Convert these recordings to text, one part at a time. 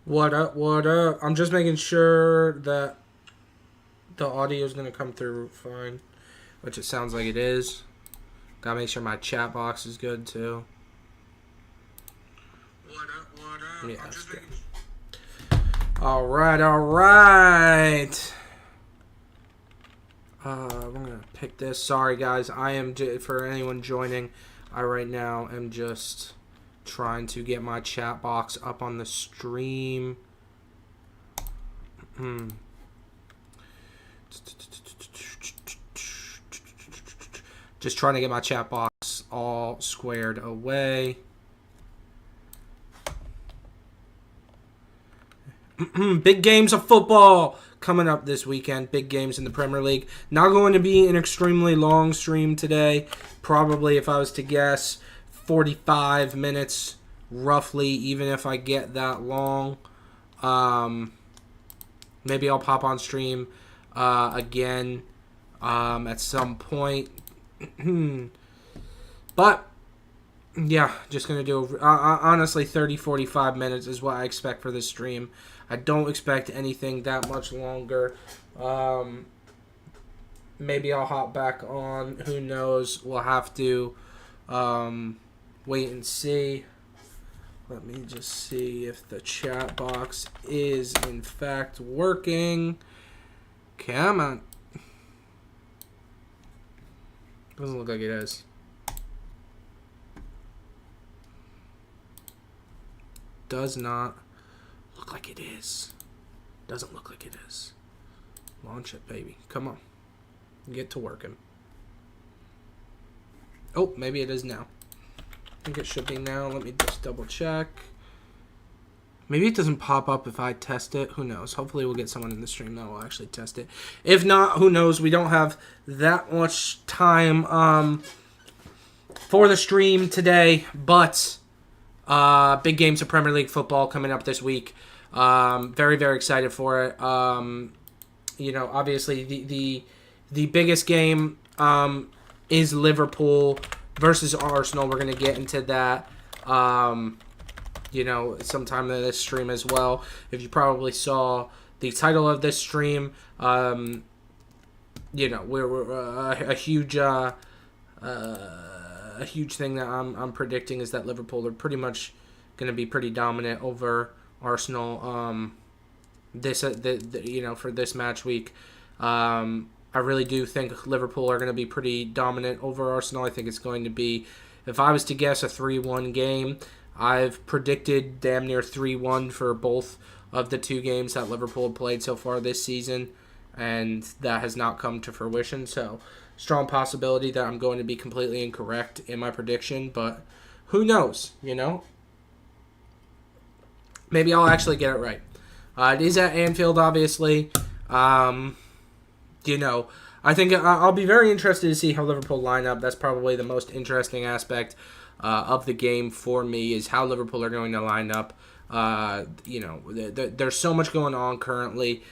What up, what up? I'm just making sure that the audio is going to come through fine, which it sounds like it is. Gotta make sure my chat box is good, too. What up, what up? Yeah, I'm that's just good. making... Alright, alright. I'm going to pick this. Sorry, guys. For anyone joining, I right now am just trying to get my chat box up on the stream. Just trying to get my chat box all squared away. Big games of football coming up this weekend. Big games in the Premier League. Not going to be an extremely long stream today. Probably, if I was to guess, 45 minutes roughly, even if I get that long. Maybe I'll pop on stream again at some point. But, yeah, just going to do, honestly, 30, 45 minutes is what I expect for this stream. I don't expect anything that much longer. Maybe I'll hop back on. Who knows? We'll have to wait and see. Let me just see if the chat box is, in fact, working. Come on. Doesn't look like it is. Does not look like it is. Doesn't look like it is. Launch it, baby. Come on. Get to working. Oh, maybe it is now. I think it should be now. Let me just double check. Maybe it doesn't pop up if I test it. Who knows? Hopefully we'll get someone in the stream that will actually test it. If not, who knows? We don't have that much time for the stream today. But big games of Premier League football coming up this week. Very, very excited for it. Obviously the biggest game is Liverpool versus Arsenal. We're going to get into that, sometime in this stream as well. If you probably saw the title of this stream, we're a huge thing that I'm predicting is that Liverpool are pretty much going to be pretty dominant over Arsenal. For this match week. I really do think Liverpool are going to be pretty dominant over Arsenal. I think it's going to be, if I was to guess, a 3-1 game. I've predicted damn near 3-1 for both of the two games that Liverpool have played so far this season, and that has not come to fruition. So, strong possibility that I'm going to be completely incorrect in my prediction, but who knows, Maybe I'll actually get it right. It is at Anfield, obviously. I think I'll be very interested to see how Liverpool line up. That's probably the most interesting aspect of the game for me is how Liverpool are going to line up. There's so much going on currently.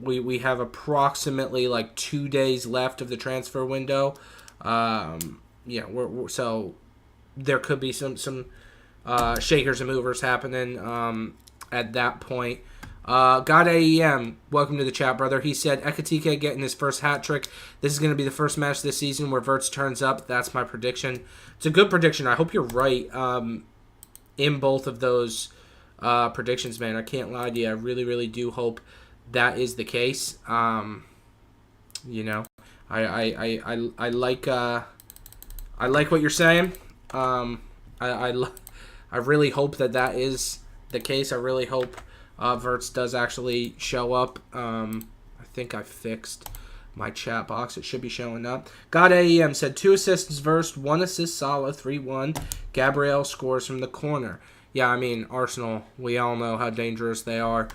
We have approximately like 2 days left of the transfer window. So there could be some shakers and movers happening at that point. God AEM, welcome to the chat, brother. He said, Ekatike getting his first hat trick. This is going to be the first match this season where Verts turns up. That's my prediction. It's a good prediction. I hope you're right in both of those predictions, man. I can't lie to you. I really, really do hope that is the case. I like what you're saying. I really hope that is the case. I really hope Verts does actually show up. I think I fixed my chat box. It should be showing up. God AEM said 2 assists Verts, 1 assist Salah, 3-1. Gabriel scores from the corner. Yeah, I mean, Arsenal, we all know how dangerous they are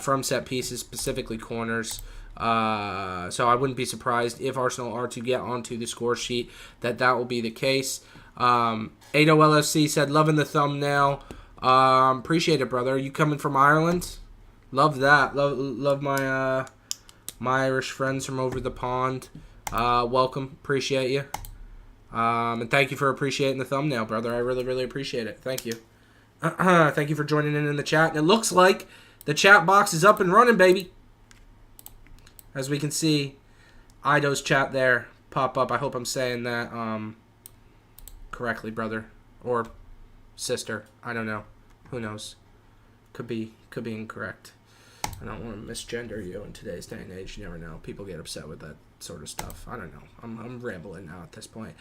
from set pieces, specifically corners. So I wouldn't be surprised if Arsenal are to get onto the score sheet that will be the case. Ado LFC said, loving the thumbnail. Appreciate it, brother. You coming from Ireland? Love that. Love my my Irish friends from over the pond. Welcome. Appreciate you. And thank you for appreciating the thumbnail, brother. I really, really appreciate it. Thank you. Thank you for joining in the chat. And it looks like the chat box is up and running, baby. As we can see, Ido's chat there pop up. I hope I'm saying that correctly, brother. Or sister. I don't know. Who knows? Could be incorrect. I don't want to misgender you in today's day and age. You never know. People get upset with that sort of stuff. I don't know. I'm rambling now at this point.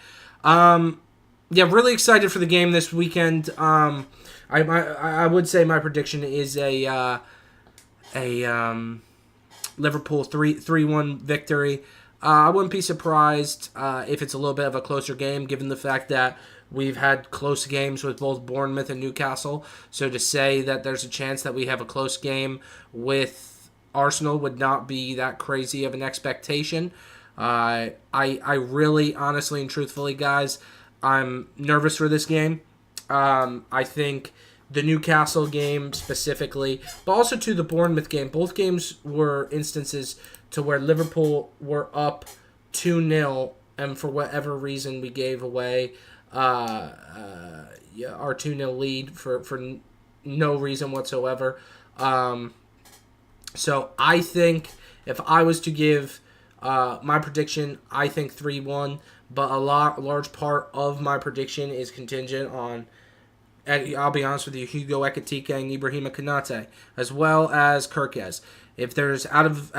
Yeah, really excited for the game this weekend. I would say my prediction is a Liverpool 3-1 victory. I wouldn't be surprised if it's a little bit of a closer game, given the fact that we've had close games with both Bournemouth and Newcastle. So to say that there's a chance that we have a close game with Arsenal would not be that crazy of an expectation. I really, honestly and truthfully, guys, I'm nervous for this game. I think the Newcastle game specifically, but also to the Bournemouth game. Both games were instances to where Liverpool were up 2-0, and for whatever reason we gave away our 2-0 lead for no reason whatsoever. So I think if I was to give my prediction, I think 3-1, but a large part of my prediction is contingent on, and I'll be honest with you, Hugo Ekitike and Ibrahima Konate, as well as Kirkez. If there's out of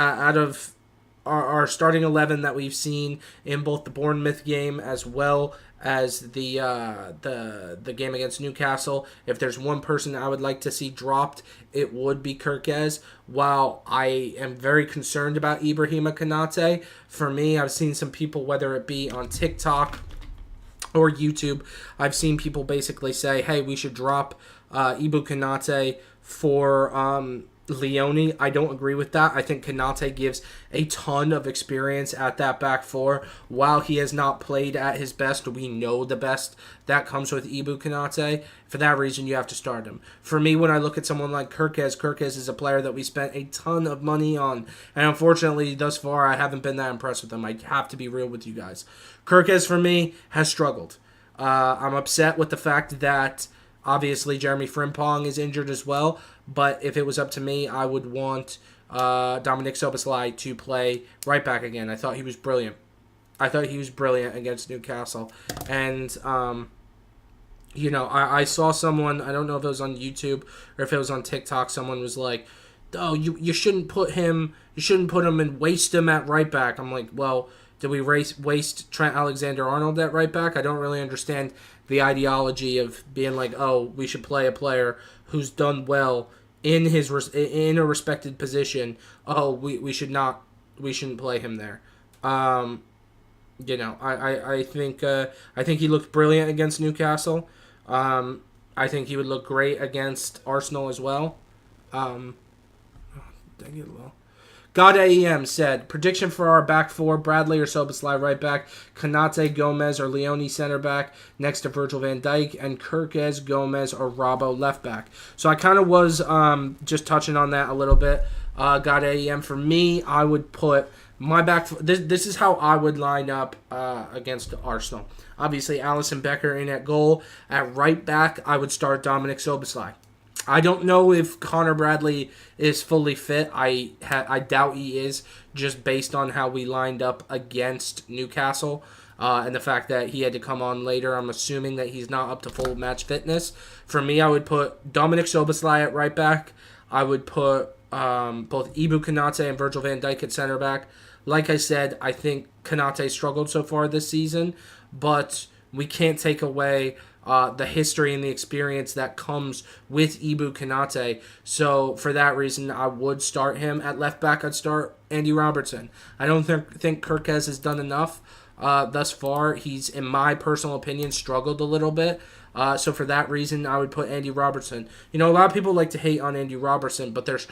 our starting 11 that we've seen in both the Bournemouth game as well as the game against Newcastle, if there's one person I would like to see dropped, it would be Kirkez. While I am very concerned about Ibrahima Konate, for me, I've seen some people, whether it be on TikTok or YouTube, I've seen people basically say, hey, we should drop Ibu Konate for Leone. I don't agree with that. I think Konate gives a ton of experience at that back four. While he has not played at his best, we know the best that comes with Ibu Konate. For that reason, you have to start him. For me, when I look at someone like Kirkez is a player that we spent a ton of money on. And unfortunately, thus far, I haven't been that impressed with him. I have to be real with you guys. Kirkez, for me, has struggled. I'm upset with the fact that obviously Jeremy Frimpong is injured as well. But if it was up to me, I would want Dominic Szoboszlai to play right back again. I thought he was brilliant. Against Newcastle. And, I saw someone, I don't know if it was on YouTube or if it was on TikTok, someone was like, oh, you shouldn't put him and waste him at right back. I'm like, well, did we waste Trent Alexander-Arnold at right back? I don't really understand the ideology of being like, oh, we should play a player who's done well in a respected position. Oh, we shouldn't play him there. I think he looked brilliant against Newcastle. I think he would look great against Arsenal as well. Dang it, well. God AEM said, prediction for our back four, Bradley or Szoboszlai right back, Konate, Gomez, or Leone center back, next to Virgil van Dijk, and Kirkez, Gomez, or Robbo left back. So I kind of was just touching on that a little bit. God AEM, for me, I would put my back, this is how I would line up against Arsenal. Obviously, Alisson Becker in at goal. At right back, I would start Dominic Szoboszlai. I don't know if Connor Bradley is fully fit. I doubt he is, just based on how we lined up against Newcastle and the fact that he had to come on later. I'm assuming that he's not up to full match fitness. For me, I would put Dominic Szoboszlai at right back. I would put both Ibu Konate and Virgil van Dijk at center back. Like I said, I think Konate struggled so far this season, but we can't take away the history and the experience that comes with Ibu Konate. So for that reason, I would start him. At left back, I'd start Andy Robertson. I don't think Kirkez has done enough thus far. He's, in my personal opinion, struggled a little bit. So for that reason, I would put Andy Robertson. A lot of people like to hate on Andy Robertson, but there's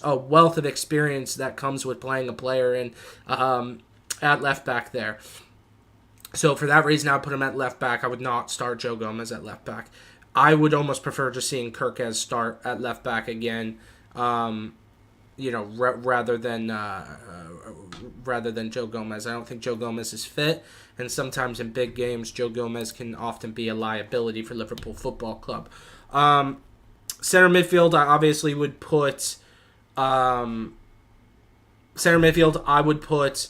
a wealth of experience that comes with playing a player in at left back there. So for that reason, I would put him at left back. I would not start Joe Gomez at left back. I would almost prefer just seeing Kirkez start at left back again, rather than Joe Gomez. I don't think Joe Gomez is fit, and sometimes in big games, Joe Gomez can often be a liability for Liverpool Football Club. Center midfield, I obviously would put center midfield. I would put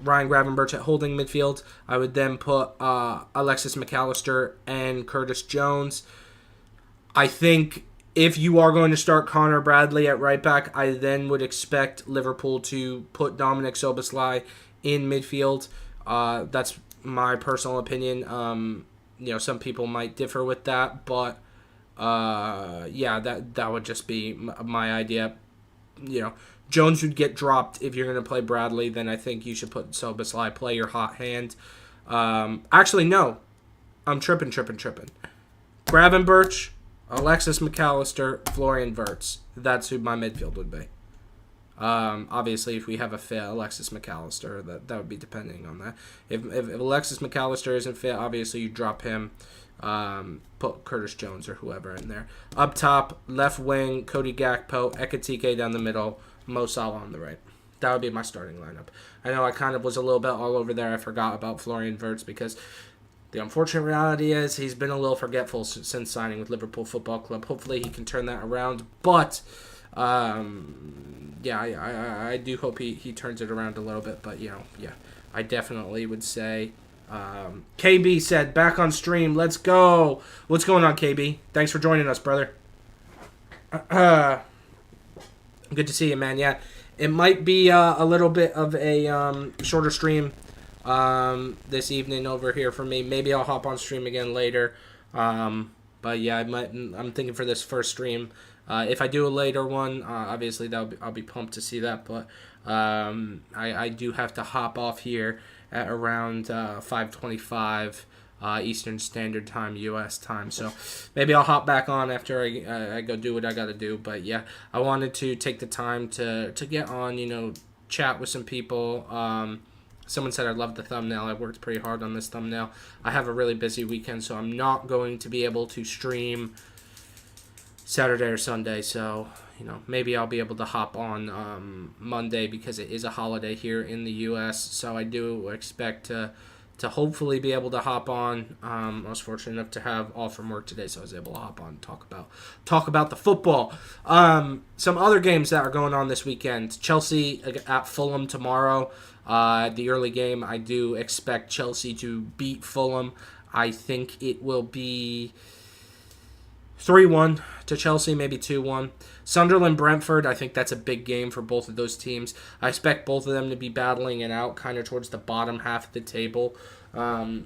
Ryan Gravenberch at holding midfield. I would then put Alexis McAllister and Curtis Jones. I think if you are going to start Connor Bradley at right back, I then would expect Liverpool to put Dominic Szoboszlai in midfield. That's my personal opinion. Some people might differ with that, but that would just be my idea. Jones would get dropped if you're going to play Bradley. Then I think you should put Szoboszlai, play your hot hand. Actually, no. I'm tripping. Gravenberch, Alexis McAllister, Florian Wirtz. That's who my midfield would be. Obviously, if we have a fit Alexis McAllister, that would be depending on that. If Alexis McAllister isn't fit, obviously you drop him. Put Curtis Jones or whoever in there. Up top, left wing, Cody Gakpo, Ekitike down the middle, Mo Salah on the right. That would be my starting lineup. I know I kind of was a little bit all over there. I forgot about Florian Wirtz because the unfortunate reality is he's been a little forgetful since signing with Liverpool Football Club. Hopefully he can turn that around. But, I do hope he turns it around a little bit. But, I definitely would say... KB said, back on stream. Let's go. What's going on, KB? Thanks for joining us, brother. Good to see you, man. Yeah, it might be a little bit of a shorter stream this evening over here for me. Maybe I'll hop on stream again later. But yeah, I'm thinking for this first stream. If I do a later one, obviously I'll be pumped to see that. But I do have to hop off here at around 5:25 Eastern Standard Time, U.S. time. So maybe I'll hop back on after I go do what I got to do. But yeah, I wanted to take the time to get on, chat with some people. Someone said I loved the thumbnail. I worked pretty hard on this thumbnail. I have a really busy weekend, so I'm not going to be able to stream Saturday or Sunday. So, maybe I'll be able to hop on Monday because it is a holiday here in the U.S. So I do expect to hopefully be able to hop on. I was fortunate enough to have off from work today, so I was able to hop on and talk about the football. Some other games that are going on this weekend. Chelsea at Fulham tomorrow. The early game, I do expect Chelsea to beat Fulham. I think it will be 3-1 to Chelsea, maybe 2-1. Sunderland-Brentford, I think that's a big game for both of those teams. I expect both of them to be battling it out kind of towards the bottom half of the table. A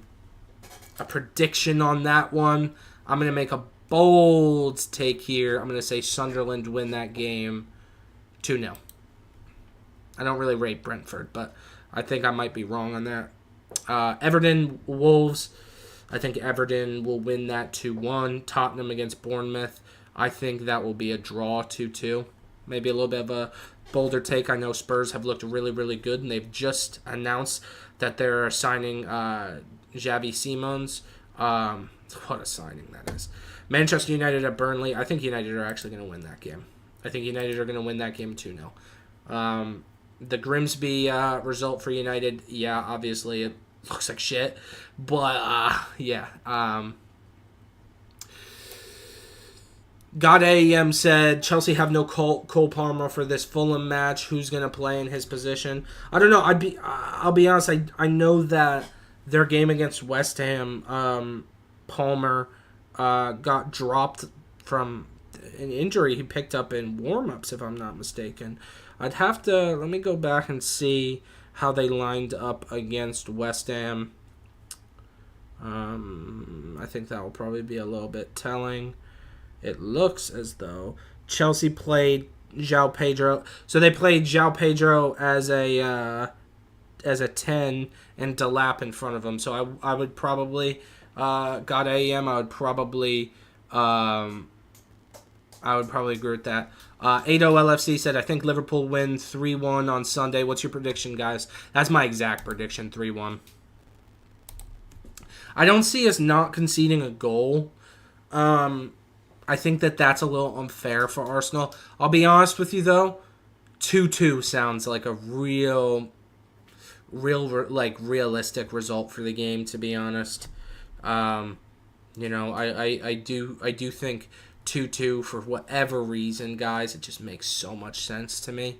prediction on that one, I'm going to make a bold take here. I'm going to say Sunderland win that game 2-0. I don't really rate Brentford, but I think I might be wrong on that. Everton-Wolves, I think Everton will win that 2-1. Tottenham against Bournemouth, I think that will be a draw 2-2. Maybe a little bit of a bolder take. I know Spurs have looked really, really good, and they've just announced that they're signing Xavi Simons. What a signing that is. Manchester United at Burnley. I think United are actually going to win that game. I think United are going to win that game 2-0. The Grimsby result for United, yeah, obviously it looks like shit. But, God AEM said Chelsea have no Cole Palmer for this Fulham match. Who's going to play in his position? I don't know. I'll be honest. I know that their game against West Ham, Palmer got dropped from an injury he picked up in warm-ups, if I'm not mistaken. I'd have to let me go back and see how they lined up against West Ham. I think that will probably be a little bit telling. It looks as though Chelsea played João Pedro. So they played João Pedro as a 10 and Delap in front of him. So I would probably God AEM. I would probably agree with that. 80 LFC said, I think Liverpool win 3-1 on Sunday. What's your prediction, guys? That's my exact prediction, 3-1. I don't see us not conceding a goal. I think that's a little unfair for Arsenal. I'll be honest with you, though. 2-2 sounds like a realistic result for the game, to be honest. I do think 2-2 for whatever reason, guys. It just makes so much sense to me.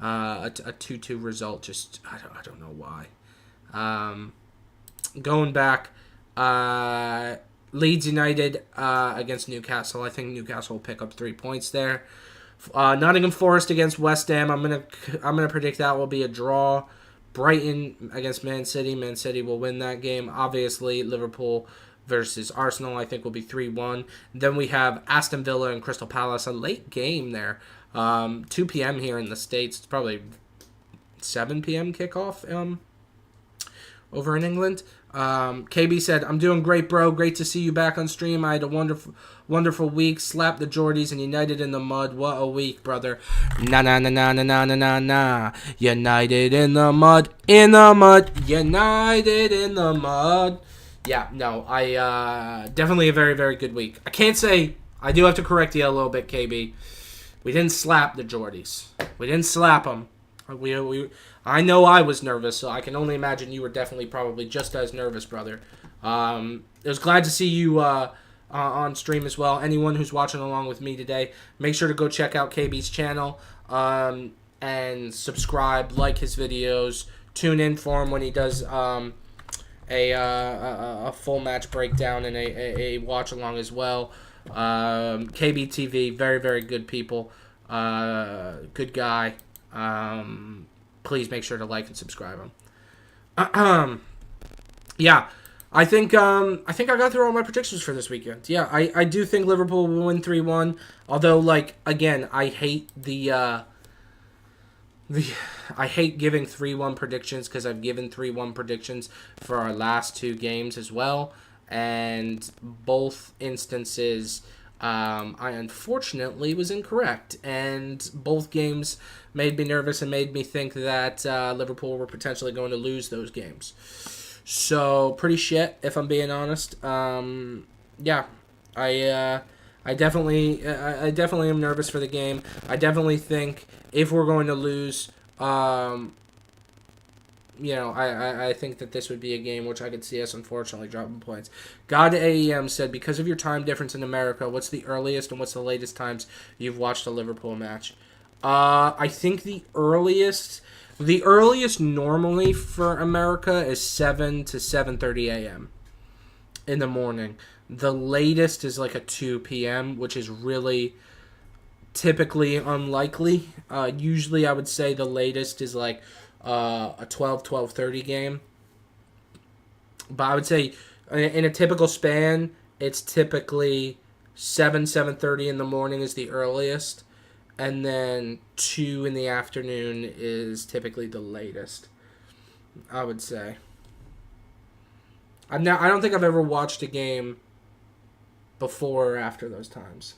A 2-2 result, just I don't know why. Going back, Leeds United against Newcastle. I think Newcastle will pick up 3 points there. Nottingham Forest against West Ham. I'm gonna predict that will be a draw. Brighton against Man City. Man City will win that game. Obviously, Liverpool versus Arsenal, I think, will be 3-1. Then we have Aston Villa and Crystal Palace. A late game there. 2 p.m. here in the States. It's probably 7 p.m. kickoff over in England. KB said, I'm doing great, bro. Great to see you back on stream. I had a wonderful week. Slapped the Geordies and United in the mud. What a week, brother. Na na na na na na na na na. United in the mud. In the mud. United in the mud. Yeah, no, I definitely a very, very good week. I can't say, I do have to correct you a little bit, KB. We didn't slap the Geordies. We didn't slap them. I know I was nervous, so I can only imagine you were definitely probably just as nervous, brother. It was glad to see you on stream as well. Anyone who's watching along with me today, make sure to go check out KB's channel and subscribe, like his videos, tune in for him when he does a full match breakdown and a watch along as well. KBTV, very, very good people. Good guy. Please make sure to like and subscribe him. Yeah, I think I got through all my predictions for this weekend. Yeah, I do think Liverpool will win 3-1. Although, like, again, I hate I hate giving 3-1 predictions because I've given 3-1 predictions for our last 2 games as well, and both instances I unfortunately was incorrect, and both games made me nervous and made me think that Liverpool were potentially going to lose those games. So pretty shit, if I'm being honest. Yeah, I definitely am nervous for the game. I definitely think if we're going to lose, I think that this would be a game which I could see us unfortunately dropping points. God AEM said, because of your time difference in America, what's the earliest and what's the latest times you've watched a Liverpool match? I think the earliest normally for America is 7 to 7:30 a.m. in the morning. The latest is like a 2 p.m., which is really typically unlikely. Usually I would say the latest is like a 12:30 game. But I would say in a typical span, it's typically 7:30 in the morning is the earliest. And then 2 in the afternoon is typically the latest, I would say. I don't think I've ever watched a game before or after those times.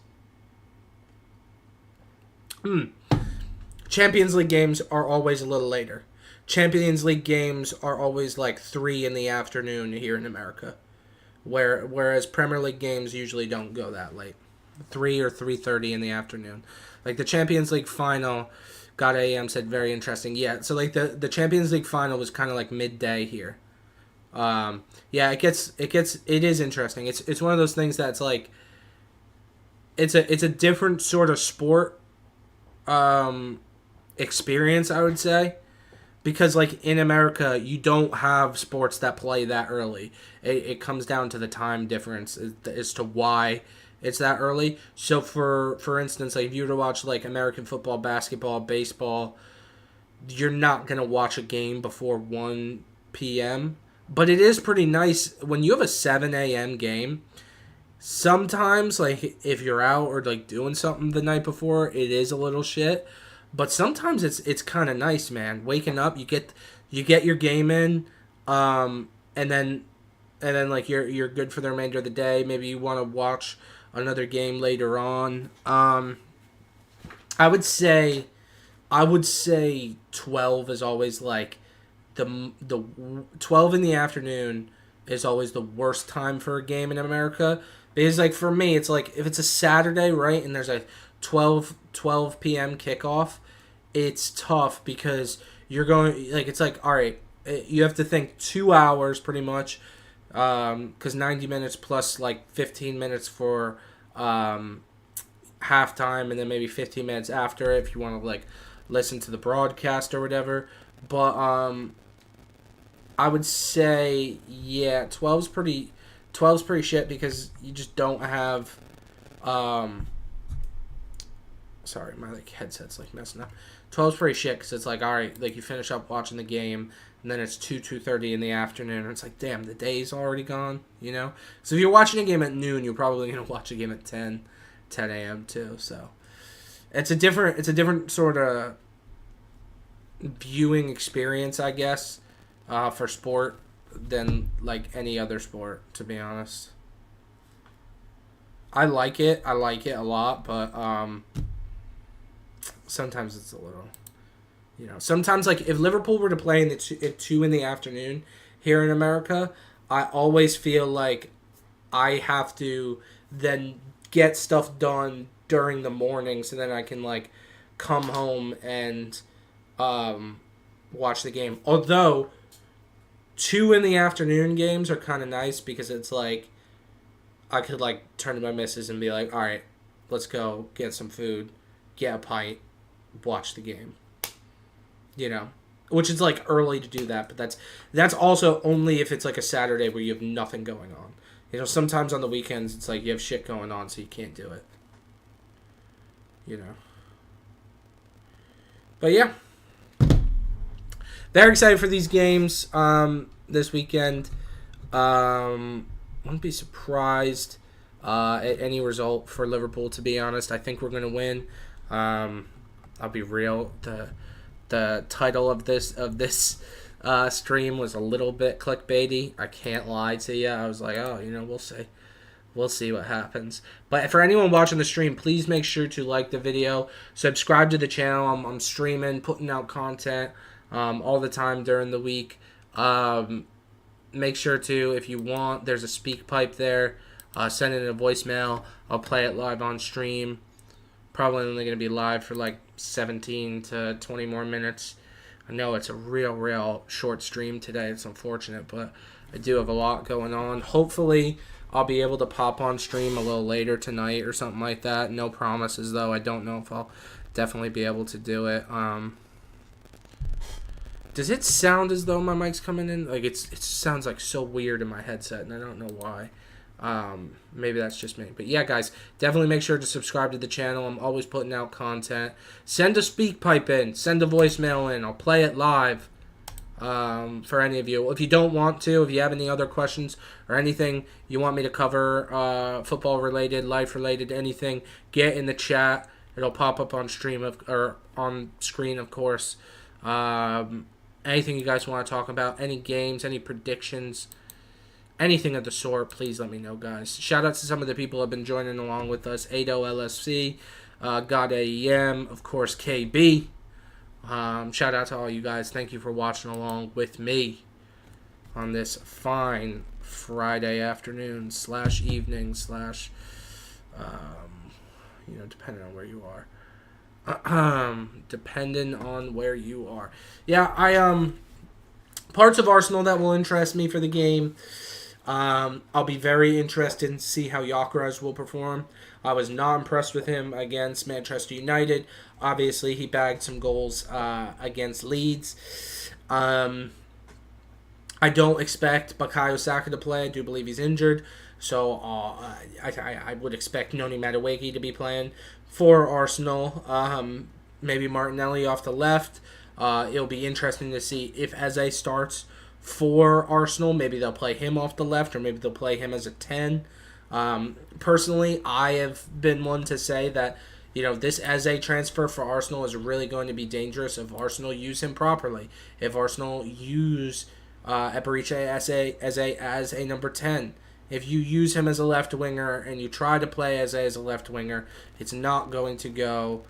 Champions League games are always a little later. Champions League games are always like 3 in the afternoon here in America, whereas Premier League games usually don't go that late. 3 or 3:30 in the afternoon. Like the Champions League final, God AM said very interesting. Yeah, so like the Champions League final was kind of like midday here. Yeah, it is interesting. It's one of those things that's like it's a different sort of sport experience, I would say. Because, like, in America, you don't have sports that play that early. It comes down to the time difference as to why it's that early. So, for instance, like, if you were to watch, like, American football, basketball, baseball, you're not going to watch a game before 1 p.m. But it is pretty nice when you have a 7 a.m. game. Sometimes, like, if you're out or, like, doing something the night before, it is a little shit. But sometimes it's kind of nice, man. Waking up, you get your game in, and then like you're good for the remainder of the day. Maybe you want to watch another game later on. I would say 12 is always like the 12 in the afternoon is always the worst time for a game in America. Because like for me, it's like if it's a Saturday, right, and there's a 12 p.m. kickoff, it's tough because you're going, like, it's like, all right, you have to think 2 hours pretty much, because 90 minutes plus, like, 15 minutes for halftime and then maybe 15 minutes after it if you want to like listen to the broadcast or whatever. But I would say yeah, 12's pretty shit because you just don't have sorry, my like headset's like messing up. 12's pretty shit because it's like, all right, like you finish up watching the game and then it's 2:30 in the afternoon and it's like, damn, the day's already gone, you know? So if you're watching a game at noon, you're probably going to watch a game at 10 a.m. too. So it's a different sort of viewing experience, I guess, for sport than like any other sport, to be honest. I like it a lot, but sometimes it's a little, you know. Sometimes, like, if Liverpool were to play at 2 in the afternoon here in America, I always feel like I have to then get stuff done during the morning so then I can, like, come home and watch the game. Although, 2 in the afternoon games are kind of nice because it's like, I could, like, turn to my missus and be like, all right, let's go get some food, get a pint, watch the game. You know? Which is, like, early to do that, but that's also only if it's, like, a Saturday where you have nothing going on. You know, sometimes on the weekends, it's like you have shit going on, so you can't do it. You know? But, yeah. Very excited for these games this weekend. Wouldn't be surprised at any result for Liverpool, to be honest. I think we're going to win. I'll be real. The title of this stream was a little bit clickbaity. I can't lie to you. I was like, oh, you know, we'll see. We'll see what happens. But for anyone watching the stream, please make sure to like the video. Subscribe to the channel. I'm streaming, putting out content all the time during the week. Make sure to, if you want, there's a speak pipe there. Send in a voicemail. I'll play it live on stream. Probably only going to be live for like 17 to 20 more minutes. I know it's a real short stream today. It's unfortunate, but I do have a lot going on. Hopefully, I'll be able to pop on stream a little later tonight or something like that. No promises, though. I don't know if I'll definitely be able to do it. Does it sound as though my mic's coming in? Like, it sounds like so weird in my headset, and I don't know why. Maybe that's just me. But yeah, guys, definitely make sure to subscribe to the channel. I'm always putting out content. Send a speak pipe in. Send a voicemail in. I'll play it live for any of you. If you don't want to, if you have any other questions or anything you want me to cover, football-related, life-related, anything, get in the chat. It'll pop up on stream or on screen, of course. Anything you guys want to talk about, any games, any predictions, anything of the sort, please let me know, guys. Shout out to some of the people who have been joining along with us. Ado LSC, God AEM, of course, KB. Shout out to all you guys. Thank you for watching along with me on this fine Friday afternoon / evening / depending on where you are. Depending on where you are. Yeah, parts of Arsenal that will interest me for the game. I'll be very interested in see how Gyökeres will perform. I was not impressed with him against Manchester United. Obviously, he bagged some goals against Leeds. I don't expect Bukayo Saka to play. I do believe he's injured. So I would expect Noni Madueke to be playing for Arsenal. Maybe Martinelli off the left. It'll be interesting to see if Eze starts for Arsenal. Maybe they'll play him off the left, or maybe they'll play him as a 10. Personally, I have been one to say that, you know, this Eze transfer for Arsenal is really going to be dangerous if Arsenal use him properly. If Arsenal use Eberechi Eze as a number 10. If you use him as a left winger and you try to play Eze as a left winger, it's not going to go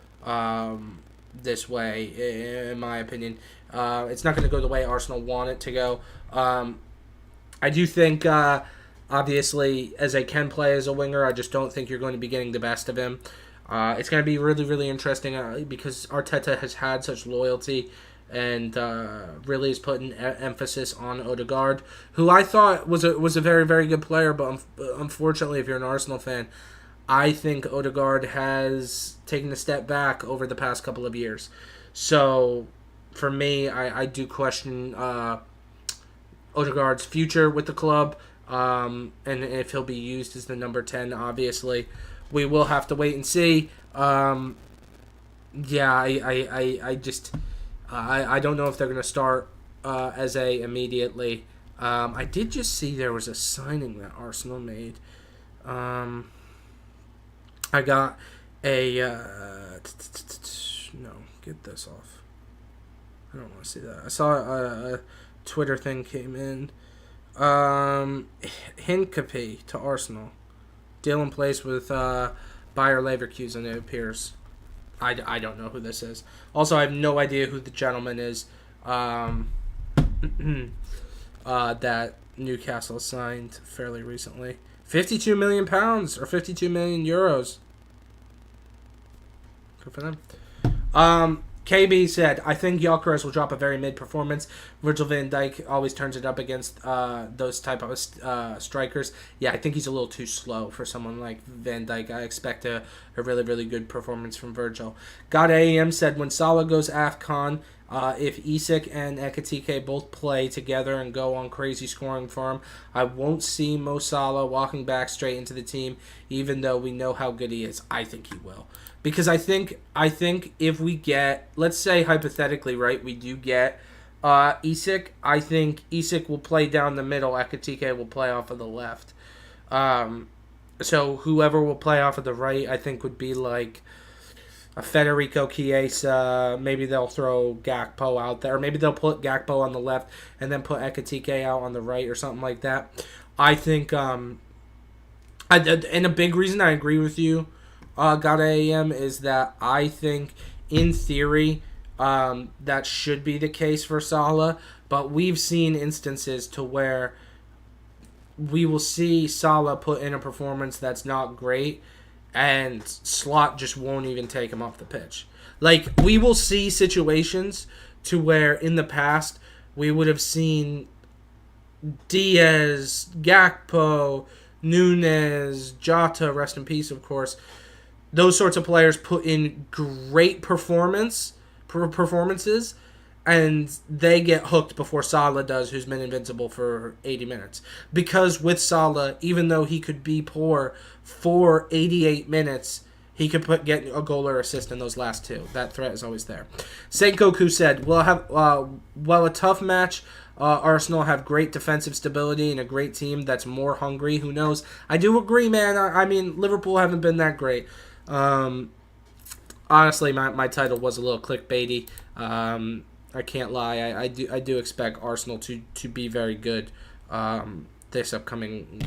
this way, in my opinion. It's not going to go the way Arsenal want it to go. I do think, obviously, Eze can play as a winger. I just don't think you're going to be getting the best of him. It's going to be really, really interesting because Arteta has had such loyalty and really is putting emphasis on Odegaard, who I thought was a very, very good player, but unfortunately, if you're an Arsenal fan, I think Odegaard has taken a step back over the past couple of years. So, for me, I do question Odegaard's future with the club, and if he'll be used as the number 10, obviously. We will have to wait and see. Yeah, I just I don't know if they're going to start immediately. I did just see there was a signing that Arsenal made. I got a no, get this off. I don't want to see that. I saw a Twitter thing came in. Hincapié to Arsenal. Deal in place with Bayer Leverkusen, it appears. I don't know who this is. Also, I have no idea who the gentleman is that Newcastle signed fairly recently. £52 million or 52 million euros. Good for them. KB said, I think Gyökeres will drop a very mid performance. Virgil van Dijk always turns it up against those type of strikers. Yeah, I think he's a little too slow for someone like Van Dijk. I expect a really, really good performance from Virgil. God AM said, when Salah goes AFCON, if Isak and Ekitike both play together and go on crazy scoring form, I won't see Mo Salah walking back straight into the team, even though we know how good he is. I think he will. Because I think if we get, let's say hypothetically, right, we do get Isak, I think Isak will play down the middle, Ekitike will play off of the left. So whoever will play off of the right, I think would be like a Federico Chiesa. Maybe they'll throw Gakpo out there. Or maybe they'll put Gakpo on the left and then put Ekitike out on the right or something like that. I think, and a big reason I agree with you, God AM, is that I think, in theory, that should be the case for Salah, but we've seen instances to where we will see Salah put in a performance that's not great, and Slot just won't even take him off the pitch. Like, we will see situations to where, in the past, we would have seen Diaz, Gakpo, Nunez, Jota, rest in peace, of course, those sorts of players put in great performances, and they get hooked before Salah does, who's been invincible for 80 minutes. Because with Salah, even though he could be poor for 88 minutes, he could get a goal or assist in those last two. That threat is always there. Senkoku said, while a tough match, Arsenal have great defensive stability and a great team that's more hungry. Who knows? I do agree, man. I mean, Liverpool haven't been that great. Honestly, my title was a little clickbaity. I can't lie. I do expect Arsenal to be very good this upcoming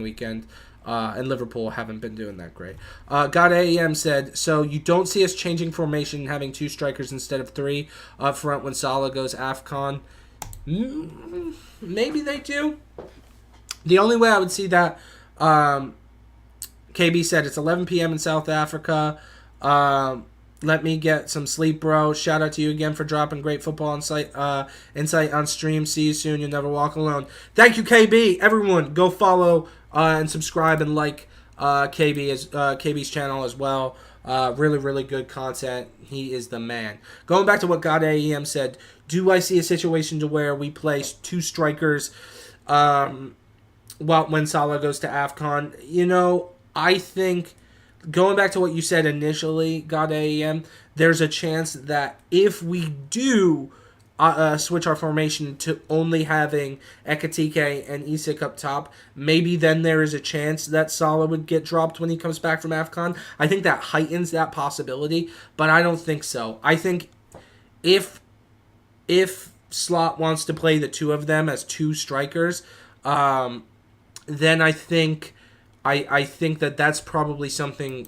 weekend. And Liverpool haven't been doing that great. God AEM said, so you don't see us changing formation and having two strikers instead of three up front when Salah goes AFCON? Maybe they do. The only way I would see that, KB said, it's 11 p.m. in South Africa. Let me get some sleep, bro. Shout out to you again for dropping great football insight on stream. See you soon. You'll never walk alone. Thank you, KB. Everyone, go follow and subscribe and like KB's channel as well. Really, really good content. He is the man. Going back to what God AEM said, do I see a situation to where we play two strikers when Salah goes to AFCON? You know, I think, going back to what you said initially, God AEM, there's a chance that if we do switch our formation to only having Ekitike and Isak up top, maybe then there is a chance that Salah would get dropped when he comes back from AFCON. I think that heightens that possibility, but I don't think so. I think if Slot wants to play the two of them as two strikers, then I think that that's probably something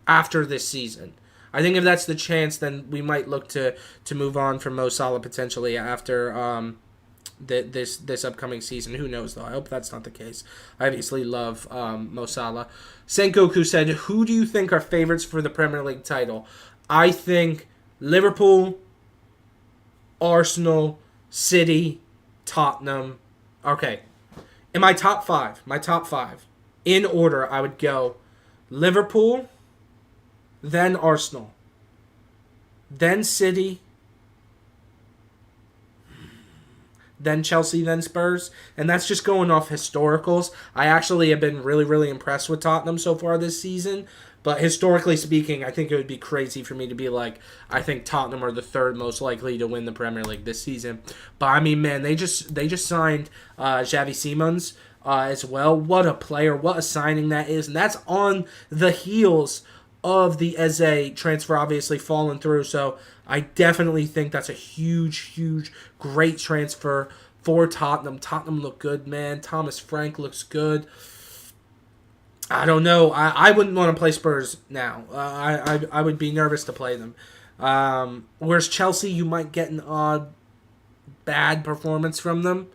after this season. I think if that's the chance, then we might look to move on from Mo Salah potentially after this upcoming season. Who knows, though? I hope that's not the case. I obviously love Mo Salah. Senkoku said, who do you think are favorites for the Premier League title? I think Liverpool, Arsenal, City, Tottenham. Okay. In my top five, in order, I would go Liverpool, then Arsenal, then City, then Chelsea, then Spurs. And that's just going off historicals. I actually have been really, really impressed with Tottenham so far this season. But historically speaking, I think it would be crazy for me to be like, I think Tottenham are the third most likely to win the Premier League this season. But I mean, man, they just signed Xavi Simons as well. What a player! What a signing that is, and that's on the heels of the Eze transfer, obviously falling through. So I definitely think that's a huge, great transfer for Tottenham. Tottenham look good, man. Thomas Frank looks good. I don't know. I wouldn't want to play Spurs now. I would be nervous to play them. Whereas Chelsea, you might get an odd bad performance from them.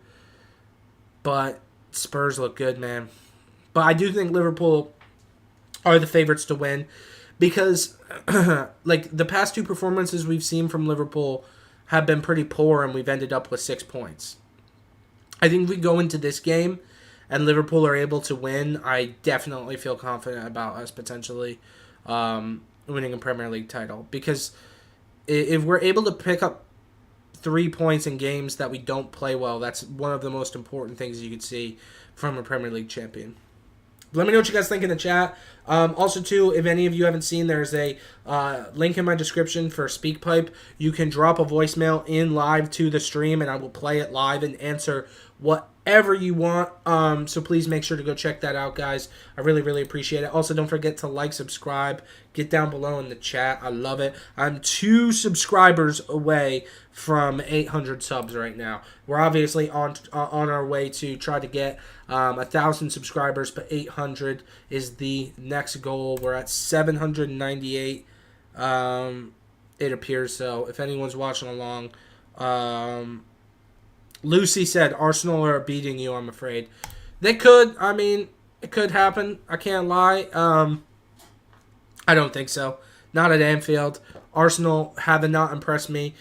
But Spurs look good, man. But I do think Liverpool are the favorites to win. Because like the past two performances we've seen from Liverpool have been pretty poor, and we've ended up with 6 points. I think if we go into this game and Liverpool are able to win, I definitely feel confident about us potentially winning a Premier League title. Because if we're able to pick up 3 points in games that we don't play well, that's one of the most important things you could see from a Premier League champion. Let me know what you guys think in the chat. Also, too, if any of you haven't seen, there's a link in my description for SpeakPipe. You can drop a voicemail in live to the stream, and I will play it live and answer whatever you want. So please make sure to go check that out, guys. I really, really appreciate it. Also, don't forget to like, subscribe, get down below in the chat. I love it. I'm 2 subscribers away from 800 subs right now. We're obviously on our way to try to get 1,000 subscribers, but 800 is the next goal. We're at 798, it appears. So if anyone's watching along, Lucy said Arsenal are beating you, I'm afraid. They could. I mean, it could happen. I can't lie. I don't think so. Not at Anfield. Arsenal have not impressed me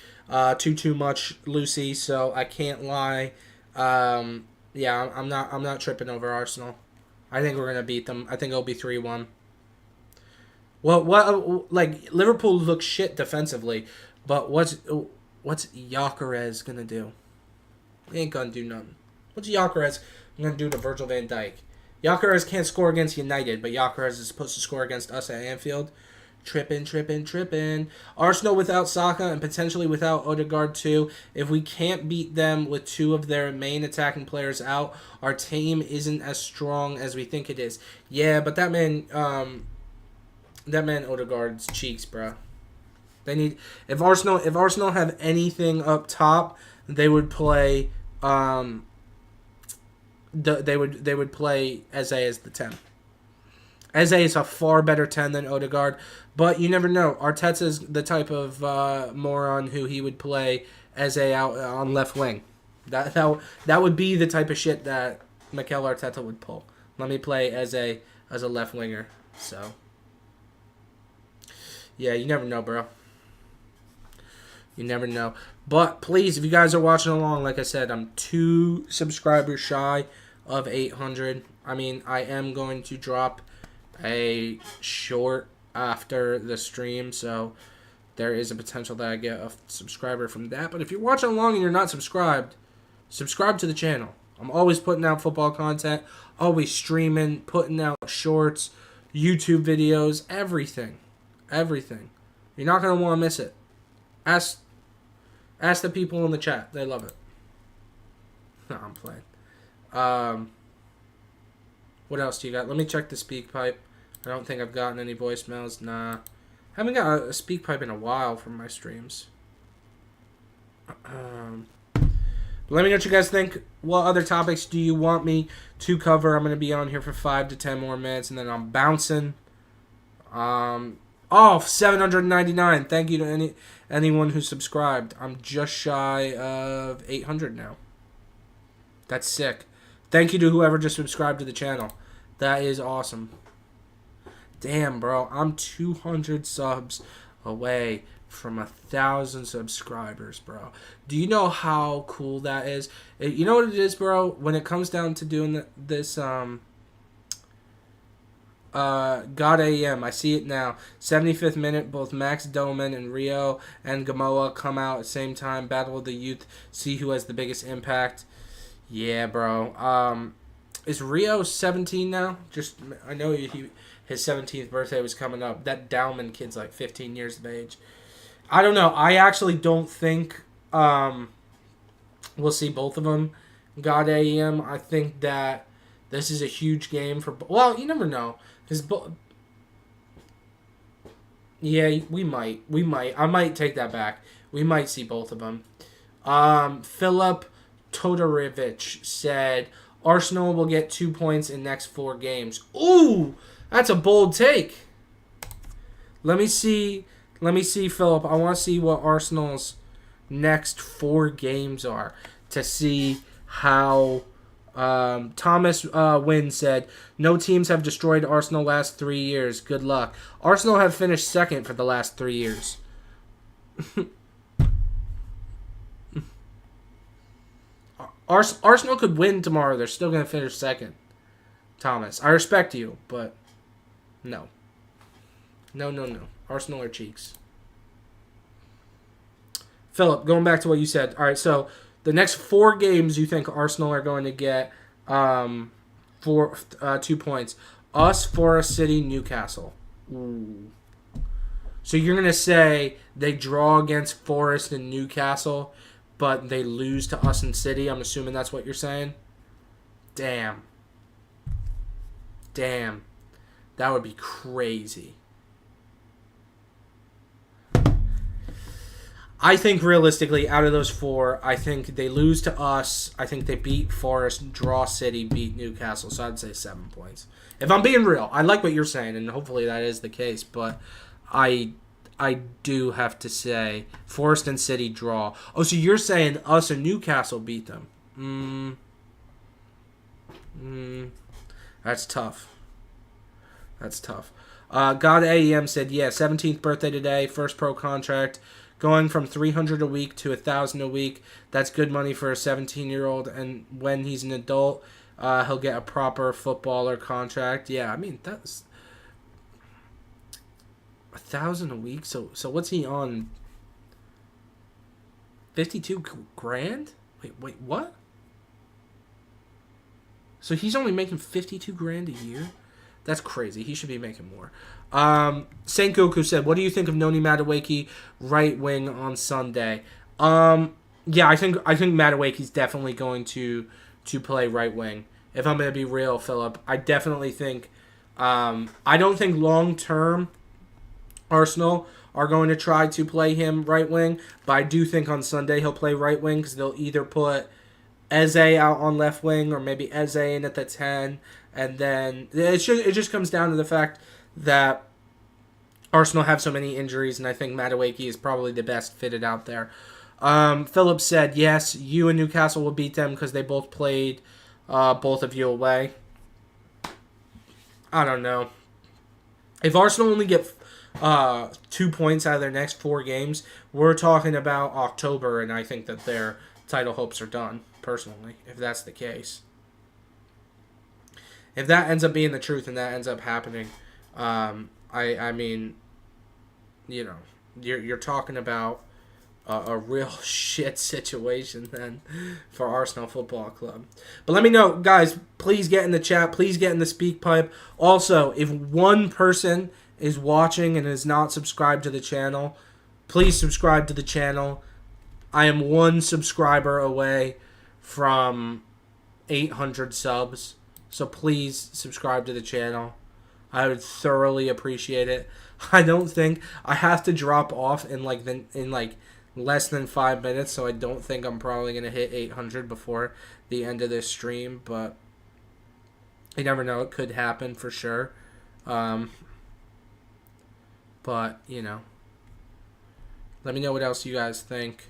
too much, Lucy, so I can't lie. Yeah, I'm not tripping over Arsenal. I think we're going to beat them. I think it'll be 3-1. Well, like Liverpool looks shit defensively, but what's Gyökeres going to do? He ain't gonna do nothing. What's Gyökeres gonna do to Virgil van Dijk? Gyökeres can't score against United, but Gyökeres is supposed to score against us at Anfield. Tripping. Arsenal without Saka and potentially without Odegaard too. If we can't beat them with 2 of their main attacking players out, our team isn't as strong as we think it is. Yeah, but that man Odegaard's cheeks, bro. They need if Arsenal have anything up top, they would play. They would play Eze as the 10. Eze is a far better 10 than Odegaard, but you never know. Arteta's the type of moron who he would play Eze out on left wing. That would be the type of shit that Mikel Arteta would pull. Let me play Eze as a left winger. So yeah, you never know, bro. You never know. But please, if you guys are watching along, like I said, I'm 2 subscribers shy of 800. I mean, I am going to drop a short after the stream, so there is a potential that I get a subscriber from that. But if you're watching along and you're not subscribed, subscribe to the channel. I'm always putting out football content, always streaming, putting out shorts, YouTube videos, everything. You're not going to want to miss it. Ask the people in the chat. They love it. No, I'm playing. What else do you got? Let me check the SpeakPipe. I don't think I've gotten any voicemails. Nah. Haven't got a SpeakPipe in a while from my streams. Let me know what you guys think. What other topics do you want me to cover? I'm going to be on here for 5 to 10 more minutes, and then I'm bouncing. 799. Thank you to anyone who subscribed. I'm just shy of 800 now. That's sick. Thank you to whoever just subscribed to the channel. That is awesome. Damn, bro. I'm 200 subs away from 1,000 subscribers, bro. Do you know how cool that is? You know what it is, bro? When it comes down to doing this God AM, I see it now. 75th minute, both Max Doman and Rio and Gamoa come out at the same time. Battle of the youth. See who has the biggest impact. Yeah, bro. Is Rio 17 now? I know his 17th birthday was coming up. That Dowman kid's like 15 years of age. I don't know. I actually don't think we'll see both of them. God AM. I think that this is a huge game for. Well, you never know. Yeah, we might. I might take that back. We might see both of them. Philip Todorovic said Arsenal will get 2 points in next 4 games. Ooh, that's a bold take. Let me see, Philip. I want to see what Arsenal's next 4 games are to see how. Thomas Wynn said, no teams have destroyed Arsenal last 3 years. Good luck. Arsenal have finished second for the last 3 years. Arsenal could win tomorrow. They're still going to finish second. Thomas, I respect you, but no. No. Arsenal are cheeks. Philip, going back to what you said. All right, so the next 4 games you think Arsenal are going to get 2 points. Us, Forest City, Newcastle. Ooh. So you're going to say they draw against Forest and Newcastle, but they lose to us and City? I'm assuming that's what you're saying? Damn. That would be crazy. I think realistically, out of those 4, I think they lose to us. I think they beat Forest, draw City, beat Newcastle. So I'd say 7 points. If I'm being real, I like what you're saying, and hopefully that is the case. But I do have to say Forest and City draw. Oh, so you're saying us and Newcastle beat them? That's tough. God AEM said, yeah, 17th birthday today, first pro contract. Going from $300 a week to $1,000 a week, that's good money for a 17-year-old. And when he's an adult, he'll get a proper footballer contract. Yeah, I mean that's $1,000 a week. So what's he on? 52 grand? Wait, what? So he's only making 52 grand a year? That's crazy. He should be making more. Saint Goku said, what do you think of Noni Madueke right wing on Sunday? Yeah, I think Madueke's definitely going to play right wing. If I'm going to be real, Philip, I definitely think I don't think long term Arsenal are going to try to play him right wing, but I do think on Sunday he'll play right wing because they'll either put Eze out on left wing or maybe Eze in at the 10, and then it just comes down to the fact that Arsenal have so many injuries, and I think Madueke is probably the best fitted out there. Phillips said, yes, you and Newcastle will beat them because they both played both of you away. I don't know. If Arsenal only get 2 points out of their next 4 games, we're talking about October, and I think that their title hopes are done, personally, if that's the case. If that ends up being the truth and that ends up happening, I mean, you know, you're talking about a real shit situation then for Arsenal Football Club. But let me know, guys, please get in the chat. Please get in the speak pipe. Also, if one person is watching and is not subscribed to the channel, please subscribe to the channel. I am 1 subscriber away from 800 subs. So please subscribe to the channel. I would thoroughly appreciate it. I don't think I have to drop off in less than 5 minutes, so I don't think I'm probably going to hit 800 before the end of this stream, but you never know. It could happen for sure. But, you know, let me know what else you guys think.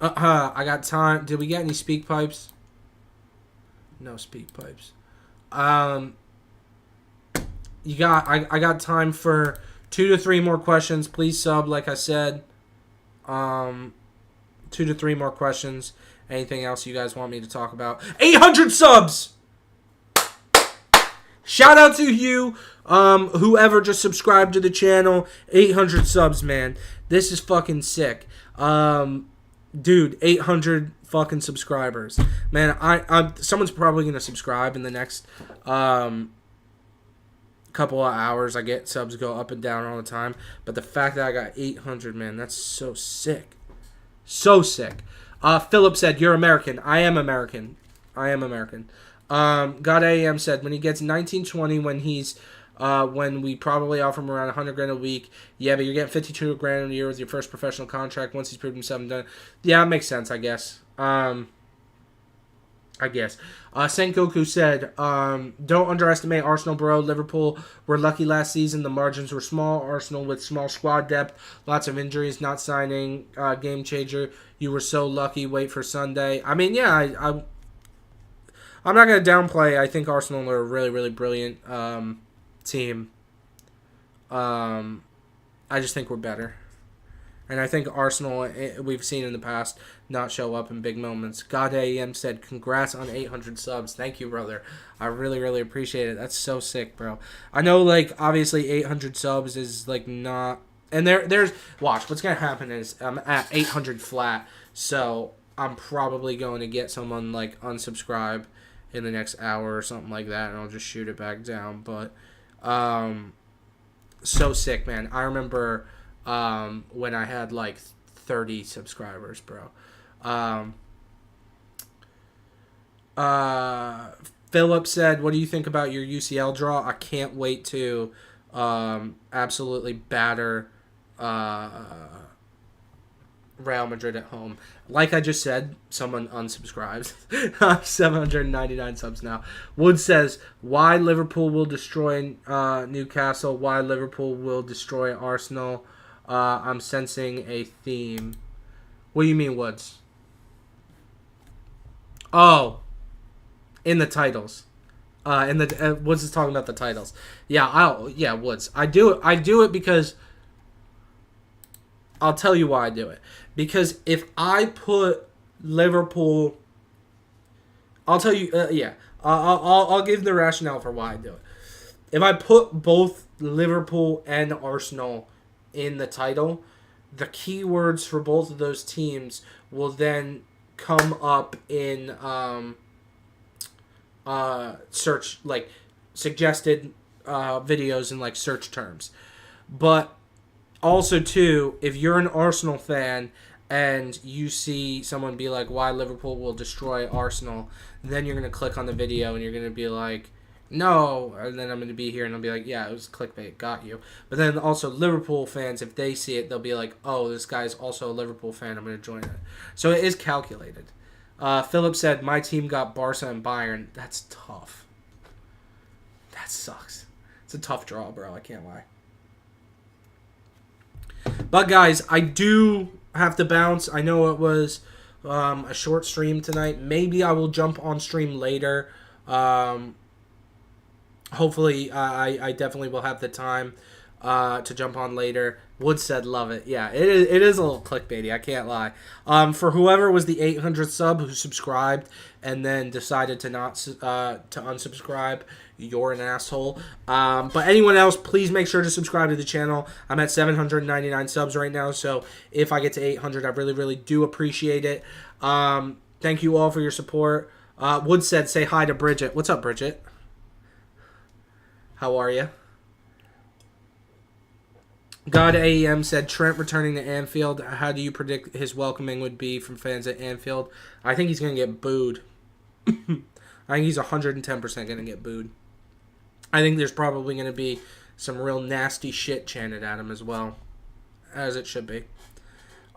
I got time. Did we get any speak pipes? No speak pipes. I got time for 2 to 3 more questions. Please sub, like I said. 2 to 3 more questions. Anything else you guys want me to talk about? 800 subs! Shout out to you, whoever just subscribed to the channel. 800 subs, man. This is fucking sick. Dude, 800 fucking subscribers. Man, someone's probably going to subscribe in the next couple of hours. I get subs go up and down all the time. But the fact that I got 800, man, that's so sick. So sick. Philip said, you're American. I am American. God AM said, when he gets 1920, when we probably offer him around 100 grand a week. Yeah, but you're getting 52 grand a year with your first professional contract once he's proved himself and done. Yeah, it makes sense, I guess. Sengoku said, don't underestimate Arsenal, bro. Liverpool were lucky last season. The margins were small. Arsenal with small squad depth, lots of injuries, not signing, game changer. You were so lucky. Wait for Sunday. I mean, yeah, I'm not going to downplay. I think Arsenal are a really, really brilliant team. I just think we're better. And I think Arsenal, we've seen in the past, not show up in big moments. God AM said, congrats on 800 subs. Thank you, brother. I really, really appreciate it. That's so sick, bro. I know, like, obviously 800 subs is, like, not... And there's... Watch, what's going to happen is I'm at 800 flat, so I'm probably going to get someone, like, unsubscribe in the next hour or something like that, and I'll just shoot it back down. But, so sick, man. I remember... when I had like 30 subscribers, bro. Philip said, what do you think about your UCL draw? I can't wait to absolutely batter Real Madrid at home. Like I just said, someone unsubscribes. 799 subs now. Wood says, why Liverpool will destroy Newcastle, why Liverpool will destroy Arsenal. I'm sensing a theme. What do you mean, Woods? Oh, in the titles. Woods is talking about the titles. Yeah, Woods. I do it because I'll tell you why I do it. Because if I put Liverpool, I'll tell you. I'll give the rationale for why I do it. If I put both Liverpool and Arsenal in the title, the keywords for both of those teams will then come up in search, like suggested videos in like search terms. But also too, if you're an Arsenal fan and you see someone be like, why Liverpool will destroy Arsenal, then you're going to click on the video and you're going to be like, no, and then I'm going to be here and I'll be like, yeah, it was clickbait, got you. But then also Liverpool fans, if they see it, they'll be like, oh, this guy's also a Liverpool fan, I'm going to join it. So it is calculated. Philip said, my team got Barca and Bayern. That's tough. That sucks. It's a tough draw, bro, I can't lie. But guys, I do have to bounce. I know it was a short stream tonight. Maybe I will jump on stream later. Hopefully, I definitely will have the time to jump on later. Wood said, love it. Yeah, it is a little clickbaity, I can't lie. For whoever was the 800th sub who subscribed and then decided to not to unsubscribe, you're an asshole. But anyone else, please make sure to subscribe to the channel. I'm at 799 subs right now, so if I get to 800, I really, really do appreciate it. Thank you all for your support. Wood said, say hi to Bridget. What's up, Bridget? How are you? God AEM said, Trent returning to Anfield. How do you predict his welcoming would be from fans at Anfield? I think he's going to get booed. I think he's 110% going to get booed. I think there's probably going to be some real nasty shit chanted at him as well. As it should be.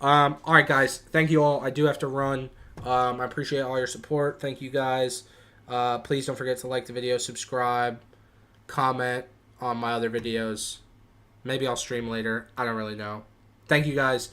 Alright, guys. Thank you all. I do have to run. I appreciate all your support. Thank you, guys. Please don't forget to like the video, subscribe, comment on my other videos. Maybe I'll stream later. I don't really know. Thank you, guys.